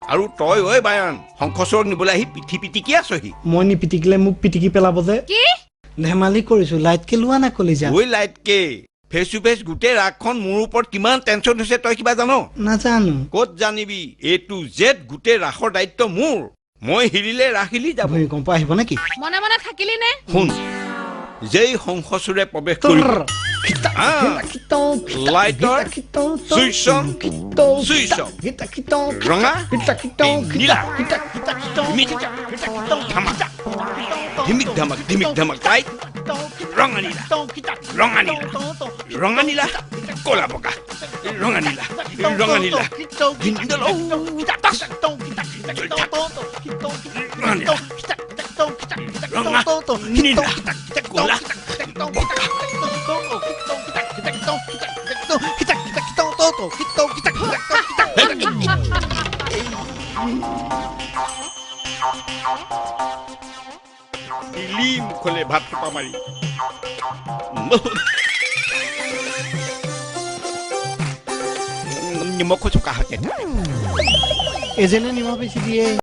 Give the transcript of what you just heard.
আৰু তই ঐ বায়ন শংখচৰক নিবলৈ আহি পিঠি পিটিকি আছহি মই নিপিটিকিলে মোক পিটিকি পেলাব যে কি ধেমালি কৰিছো লাইটকে লোৱা না কলিজা ঐ লাইটকে ফেচ টু ফেচ গোটেই ৰাগখন মোৰ ওপৰত কিমান টেনচন হৈছে তই কিবা জানো নাজানো ক'ত জানিবি এ টু জেড গোটেই ৰাসৰ দায়িত্ব মোৰ মই হিৰিলে ৰাখিলি যাব ভূমিকম্প আহিব নেকি মনে মনে থাকিলি নে শুন যেই শংখচূড়ে প্ৰৱেশ কৰিব লাইটৰ চুইচ অন চুইচ অফ ৰঙা নীলা ধিমিক ধামাক লাইট ৰঙা নীলা ৰঙা নীলা কলা বগা ৰঙা নীলা মুখলে ভাত টোপা মাৰি নিমখ চোকা হাতে এজনে নিমখ বেছি দিয়ে